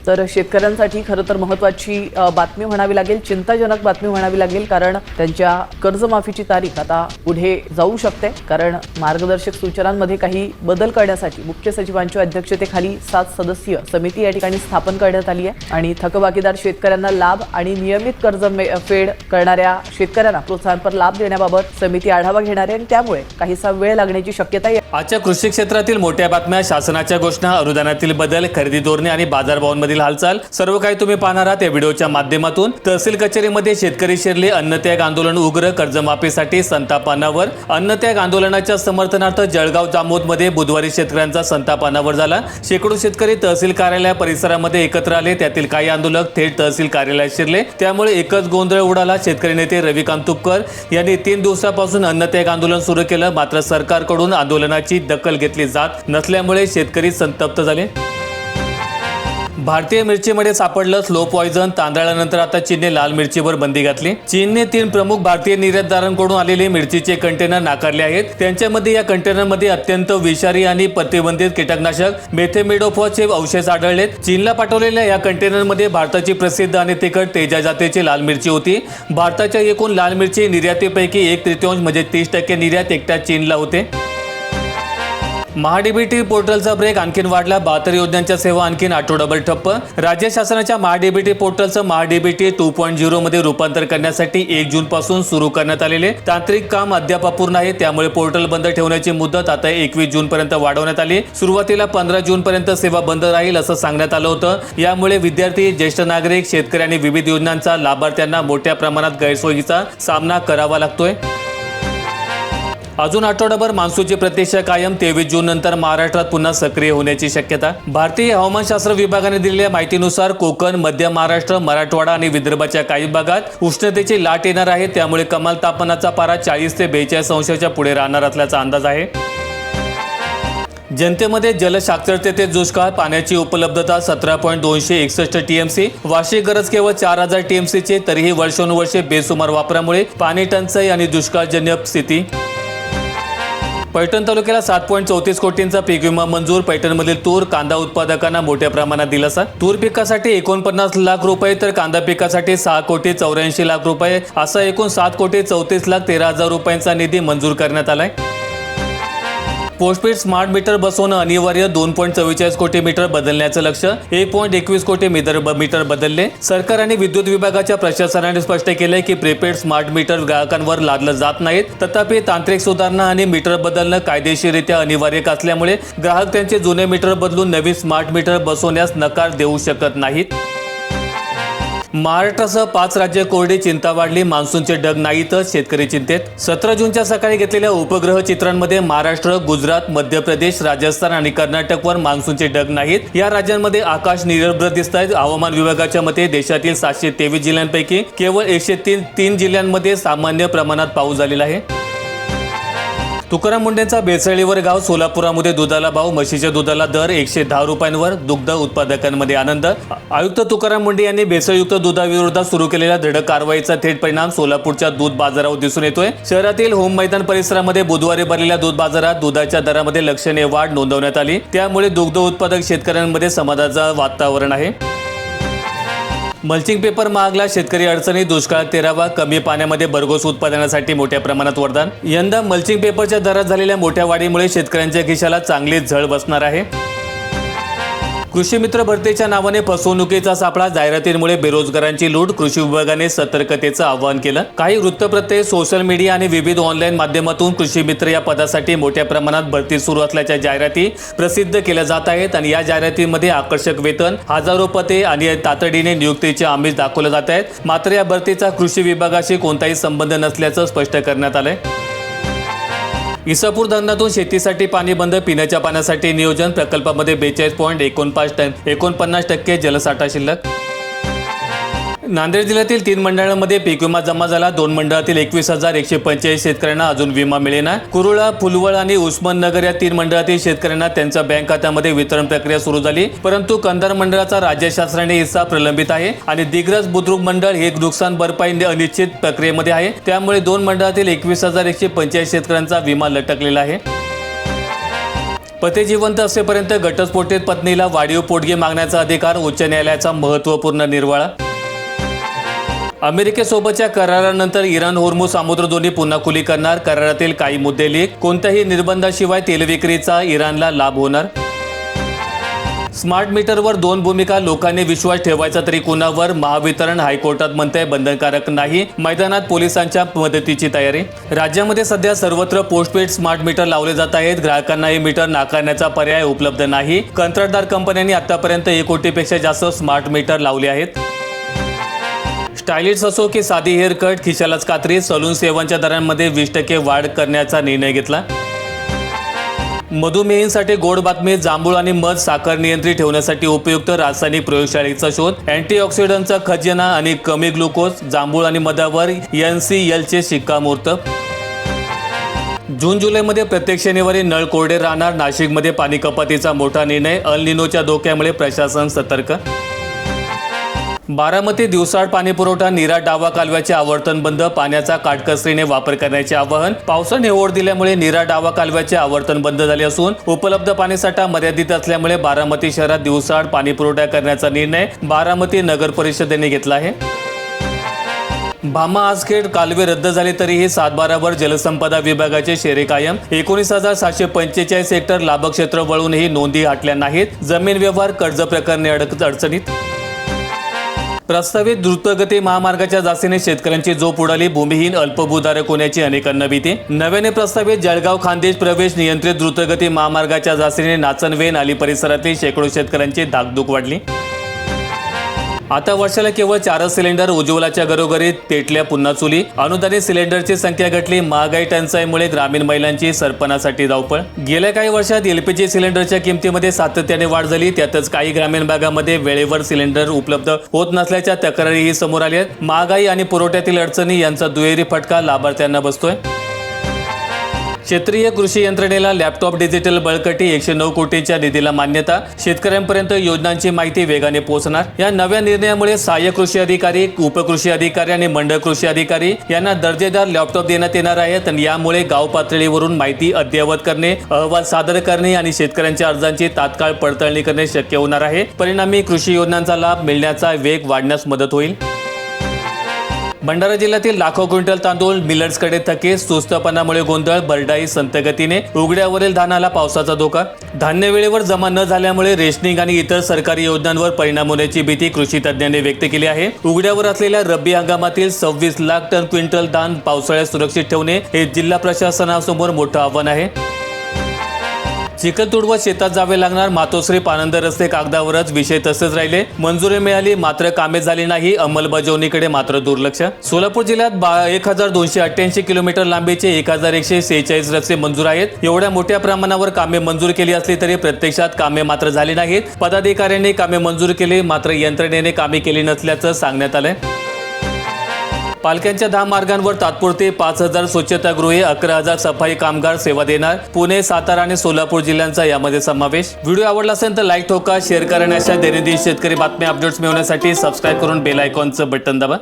तर शेतकऱ्यांसाठी खरं तर महत्त्वाची बातमी म्हणावी लागेल, चिंताजनक बातमी म्हणावी लागेल, कारण त्यांच्या कर्जमाफीची तारीख आता पुढे जाऊ शकते. कारण मार्गदर्शक सूचनांमध्ये काही बदल करण्यासाठी मुख्य सचिवांच्या अध्यक्षतेखाली 7 सदस्यीय समिती या ठिकाणी स्थापन करण्यात आली आहे आणि थकबाकीदार शेतकऱ्यांना लाभ आणि नियमित कर्ज फेड करणाऱ्या शेतकऱ्यांना प्रोत्साहनपर लाभ देण्याबाबत समिती आढावा घेणार आहे आणि त्यामुळे काहीसा वेळ लागण्याची शक्यता आहे. आजच्या कृषी क्षेत्रातील मोठ्या बातम्या, शासनाच्या घोषणा, अनुदानातील बदल, खरेदी धोरणे आणि बाजारभावांमधील हालचाल सर्व काही तुम्ही पाहणार आहात या व्हिडिओच्या माध्यमातून. तहसील कचेरीमध्ये शेतकरी शिरले, अन्नत्याग आंदोलन उग्र, कर्जमाफीसाठी संताप अनावर. अन्नत्याग आंदोलनाच्या समर्थनार्थ जळगाव जामोदमध्ये बुधवारी शेतकऱ्यांचा संताप अनावर झाला. शेकडो शेतकरी तहसील कार्यालय परिसरामध्ये एकत्र आले. त्यातील काही आंदोलक थेट तहसील कार्यालयात शिरले. त्यामुळे एकच गोंधळ उडाला. शेतकरी नेते रविकांत तुपकर यांनी 3 दिवसापासून अन्नत्याग आंदोलन सुरू केलं, मात्र सरकारकडून आंदोलनाची दखल घेतली जात नसल्यामुळे शेतकरी संतप्त झाले. भारतीय मिरचीमध्ये सापडलं स्लो पॉइझन. तांदळानंतर आता चीनने लाल मिरचीवर बंदी घातली. चीनने 3 प्रमुख भारतीय निर्यातदारांकडून आलेले मिरचीचे कंटेनर नाकारले आहेत. त्यांच्यामध्ये या कंटेनरमध्ये अत्यंत विषारी आणि प्रतिबंधित कीटकनाशक मेथेमेडोफॉसचे अवशेष आढळलेत. चीनला पाठवलेल्या या कंटेनरमध्ये भारताची प्रसिद्ध आणि तिखट तेजा जातीची लाल मिरची होती. भारताच्या एकूण लाल मिरची निर्यातीपैकी 1/3 म्हणजे 30% निर्यात एकट्या चीनला होते. महाडीबीटी पोर्टलचा ब्रेक आणखीन वाढला. 72 योजनांच्या सेवा आणखीन आठवडाभर ठप्प. राज्य शासनाच्या महाडीबीटी पोर्टलचं महाडीबीटी 2.0 मध्ये रूपांतर करण्यासाठी 1 जून पासून सुरू करण्यात आलेले तांत्रिक काम अद्याप अपूर्ण आहे. त्यामुळे पोर्टल बंद ठेवण्याची मुदत आता 21 जून पर्यंत वाढवण्यात आली. सुरुवातीला 15 जून पर्यंत सेवा बंद राहील असं सांगण्यात आलं होतं. यामुळे विद्यार्थी, ज्येष्ठ नागरिक, शेतकरी आणि विविध योजनांचा लाभार्थ्यांना मोठ्या प्रमाणात गैरसोयीचा सामना करावा लागतोय. अजून आठवडाभर मान्सूनची प्रतीक्षा कायम. 23 जून नंतर महाराष्ट्रात पुन्हा सक्रिय होण्याची शक्यता. भारतीय हवामानशास्त्र विभागाने दिलेल्या माहितीनुसार कोकण, मध्य महाराष्ट्र, मराठवाडा आणि विदर्भाच्या काही भागात उष्णतेची लाट येणार आहे. त्यामुळे कमाल तापमानाचा पारा 40 ते 42 अंशाच्या पुढे राहणार असल्याचा अंदाज आहे. जनतेमध्ये जलसाक्षरते ते दुष्काळ. पाण्याची उपलब्धता 17.261 TMC. वार्षिक गरज केवळ 4000 TMCची. तरीही वर्षानुवर्षे बेसुमार वापरामुळे पाणी टंचाई आणि दुष्काळजन्य स्थिती. पैठण तालुक्याला 7.34 कोटींचा पीक विमा मंजूर. पैठणमधील तूर, कांदा उत्पादकांना मोठ्या प्रमाणात दिलासा. तूर पिकासाठी 49 लाख रुपये तर कांदा पिकासाठी 6.84 लाख रुपये असा एकूण 7.34,13,000 रुपयांचा निधी मंजूर करण्यात आलाय. पोस्टपेड स्मार्ट मीटर बसवणं अनिवार्य. 2.44 कोटी मीटर बदलण्याचं लक्ष्य. 1.21 कोटी मीटर बदलले. सरकार आणि विद्युत विभागाच्या प्रशासनाने स्पष्ट केलंय की प्रीपेड स्मार्ट मीटर ग्राहकांवर लादलं जात नाहीत. तथापि तांत्रिक सुधारणा आणि मीटर बदलणं कायदेशीररित्या अनिवार्य असल्यामुळे ग्राहक त्यांचे जुने मीटर बदलून नवीन स्मार्ट मीटर बसवण्यास नकार देऊ शकत नाहीत. महाराष्ट्रासह 5 राज्य कोरडी. चिंता वाढली. मान्सूनचे ढग नाहीतच, शेतकरी चिंतेत. 17 जूनच्या सकाळी घेतलेल्या उपग्रह चित्रांमध्ये महाराष्ट्र, गुजरात, मध्य प्रदेश, राजस्थान आणि कर्नाटकवर मान्सूनचे ढग नाहीत. या राज्यांमध्ये आकाश निरभ्र दिसत आहेत. हवामान विभागाच्या मते देशातील 723 जिल्ह्यांपैकी केवळ 103 जिल्ह्यांमध्ये सामान्य प्रमाणात पाऊस झालेला आहे. तुकाराम मुंडेंचा बेसळीवर गाव. सोलापुरामध्ये दुधाला भाव. म्हशीच्या दुधाला दर 110 रुपयांवर. दुग्ध उत्पादकांमध्ये आनंद. आयुक्त तुकाराम मुंडे यांनी भेसळयुक्त दुधाविरोधात सुरू केलेल्या धडक कारवाईचा थेट परिणाम सोलापूरच्या दूध बाजारावर दिसून येतोय. शहरातील होम मैदान परिसरामध्ये बुधवारी भरलेल्या दूध बाजारात दुधाच्या दरामध्ये लक्षणीय वाढ नोंदवण्यात आली. त्यामुळे दुग्ध उत्पादक शेतकऱ्यांमध्ये समाधानाचं वातावरण आहे. मल्चिंग पेपर महागला. शेतकरी अडचणी. दुष्काळात तेरावा. कमी पाण्यामध्ये भरघोस उत्पादनासाठी मोठ्या प्रमाणात वरदान. यंदा मल्चिंग पेपरच्या दरात झालेल्या मोठ्या वाढीमुळे शेतकऱ्यांच्या खिशाला चांगली झळ बसणार आहे. कृषी मित्र भरतीच्या नावाने फसवणुकीचा सापळा. जाहिरातींमुळे बेरोजगारांची लूट. कृषी विभागाने सतर्कतेचं आवाहन केलं. काही वृत्तपत्रे, सोशल मीडिया आणि विविध ऑनलाईन माध्यमातून कृषी मित्र या पदासाठी मोठ्या प्रमाणात भरती सुरू असल्याच्या जाहिराती प्रसिद्ध केल्या जात आहेत आणि या जाहिरातींमध्ये आकर्षक वेतन, हजारो पदे आणि तातडीने नियुक्तीचे आमिष दाखवले जात आहेत. मात्र या भरतीचा कृषी विभागाशी कोणताही संबंध नसल्याचं स्पष्ट करण्यात आलंय. इसापूर धरणातून शेतीसाठी पाणी बंद. पिण्याच्या पाण्यासाठी नियोजन. प्रकल्पामध्ये 42.49% जलसाठा शिल्लक. नांदेड जिल्ह्यातील 3 मंडळांमध्ये पीक विमा जमा झाला. 2 मंडळातील 21,145 शेतकऱ्यांना अजून विमा मिळेना. कुरुळा, फुलवळ आणि उस्माननगर या 3 मंडळातील शेतकऱ्यांना त्यांच्या बँक खात्यामध्ये वितरण प्रक्रिया सुरू झाली. परंतु कंधार मंडळाचा राज्य शासनाने हिस्सा प्रलंबित आहे आणि दिग्रस बुद्रुक मंडळ हे नुकसान भरपाई अनिश्चित प्रक्रियेमध्ये आहे. त्यामुळे 2 मंडळातील 21,145 शेतकऱ्यांचा विमा लटकलेला आहे. पती जिवंत असेपर्यंत घटस्फोटित पत्नीला वाढीव पोटगी मागण्याचा अधिकार, उच्च न्यायालयाचा महत्त्वपूर्ण निर्वाळा. अमेरिकेसोबतच्या करारानंतर इराण होर्मुझ सामुद्रधुनी पुन्हा खुली करणार, करारातील काही मुद्दे लीक, कोणत्याही निर्बंधाशिवाय तेलविक्रीचा इराणला लाभ होणार. स्मार्ट मीटरवर 2 भूमिका, लोकांनी विश्वास ठेवायचा तरी कुणावर, महावितरण हायकोर्टात म्हणते बंधनकारक नाही, मैदानात पोलिसांच्या मदतीची तयारी. राज्यामध्ये सध्या सर्वत्र पोस्टपेड स्मार्ट मीटर लावले जात आहेत. ग्राहकांना हे मीटर नाकारण्याचा पर्याय उपलब्ध नाही. कंत्राटदार कंपन्यांनी आतापर्यंत 1 कोटीपेक्षा जास्त स्मार्ट मीटर लावले आहेत. स्टायलिश असो की साधी हेअर कट, खिशालाच कात्री, सलून सेवांच्या दरांमध्ये 20% वाढ करण्याचा निर्णय घेतला. मधुमेहींसाठी गोड बातमी, जांभूळ आणि मध साखर नियंत्रित ठेवण्यासाठी उपयुक्त रासायनिक प्रयोगशाळेचा शोध, अँटीऑक्सिडंटचा खजिना आणि कमी ग्लुकोज, जांभूळ आणि मधावर NCLचे शिक्कामोर्तब. जून जुलैमध्ये प्रत्येक शनिवारी नळ कोरडे राहणार, नाशिकमध्ये पाणी कपातीचा मोठा निर्णय, अल निनोच्या धोक्यामुळे प्रशासन सतर्क. बारामती दिवसाआड पाणी पुरवठा, नीरा डावा कालव्याचे आवर्तन बंद, पाण्याचा काटकसरीने वापर करण्याचे आवाहन. पावसाने ओढ दिल्यामुळे नीरा डावा कालव्याचे आवर्तन बंद झाले असून उपलब्ध पाणीसाठा मर्यादित असल्यामुळे बारामती शहरात दिवसाआड पाणी पुरवठा करण्याचा निर्णय बारामती नगर परिषदेने घेतला आहे. भामा आसखेड कालवे रद्द झाले तरीही 7/12वर जलसंपदा विभागाचे शेरे कायम. 19,745 हेक्टर लाभक क्षेत्र वळूनही नोंदी हटल्या नाहीत. जमीन व्यवहार कर्ज प्रकरणी अडचणीत. प्रस्तावित द्रुतगती महामार्गाच्या जास्तीने शेतकऱ्यांची झोप उडाली, भूमिहीन अल्पभूधारक होण्याची अनेकांना भीती. नव्याने प्रस्तावित जळगाव खान्देश प्रवेश नियंत्रित द्रुतगती महामार्गाच्या जास्तीने नाचनवेन आली परिसरातील शेकडो शेतकऱ्यांची धाकधूक वाढली. आता वर्षाला केवळ 4 सिलेंडर, उज्ज्वलाच्या घरोघरी पेटल्या पुन्हा चुली. अनुदानित सिलेंडरची संख्या घटली, महागाई टंचाईमुळे ग्रामीण महिलांची सरपणासाठी धावपळ. गेल्या काही वर्षात LPG सिलेंडरच्या किमतीमध्ये सातत्याने वाढ झाली. त्यातच काही ग्रामीण भागामध्ये वेळेवर सिलेंडर उपलब्ध होत नसल्याच्या तक्रारीही समोर आल्या आहेत. महागाई आणि पुरवठ्यातील अडचणी यांचा दुहेरी फटका लाभार्थ्यांना बसतोय. क्षेत्रीय कृषी यंत्रणेला लॅपटॉप डिजिटल बळकटी, 109 कोटींच्या निधीला मान्यता. शेतकऱ्यांपर्यंत योजनांची माहिती वेगाने पोहोचणार. या नव्या निर्णयामुळे सहाय्यक कृषी अधिकारी, उपकृषी अधिकारी आणि मंडळ कृषी अधिकारी यांना दर्जेदार लॅपटॉप देण्यात येणार आहेत. आणि यामुळे गाव पातळीवरून माहिती अद्ययावत करणे, अहवाल सादर करणे आणि शेतकऱ्यांच्या अर्जांची तात्काळ पडताळणी करणे शक्य होणार आहे. परिणामी कृषी योजनांचा लाभ मिळण्याचा वेग वाढण्यास मदत होईल. भंडारा जिल्ह्यातील लाखो क्विंटल तांदूळ मिलर्सकडे थकीत, सुस्तपणामुळे गोंधळ, भरडाई संथ गतीने. उघड्यावरील धानाला पावसाचा धोका. धान्य वेळेवर जमा न झाल्यामुळे रेशनिंग आणि इतर सरकारी योजनांवर परिणाम होण्याची भीती कृषी तज्ज्ञांनी व्यक्त केली आहे. उघड्यावर असलेल्या रब्बी हंगामातील 26 लाख टन क्विंटल धान पावसाळ्यात सुरक्षित ठेवणे हे जिल्हा प्रशासनासमोर मोठं आव्हान आहे. चिखल तुडवत शेतात जावे लागणार, मातोश्री पानंद रस्ते कागदावरच, विषय तसेच राहिले. मंजुरी मिळाली मात्र कामे झाली नाही, अंमलबजावणीकडे मात्र दुर्लक्ष. सोलापूर जिल्ह्यात 1288 किलोमीटर लांबीचे 1146 रस्ते मंजूर आहेत. एवढ्या मोठ्या प्रमाणावर कामे मंजूर केली असली तरी प्रत्यक्षात कामे मात्र झाली नाहीत. पदाधिकाऱ्यांनी कामे मंजूर केली मात्र यंत्रणेने कामे केली नसल्याचं सांगण्यात आलंय. पालख्यांच्या 10 मार्गांवर तात्पुरते 5,000 स्वच्छतागृहे, 11,000 सफाई कामगार सेवा देणार. पुणे, सातारा आणि सोलापूर जिल्ह्यांचा यामध्ये समावेश. व्हिडिओ आवडला असेल तर लाईक ठोका, शेअर करा आणि अशा दैनंदिन शेतकरी बातम्या अपडेट्स मिळवण्यासाठी सबस्क्राईब करून बेल आयकॉनचं बटन दाबा.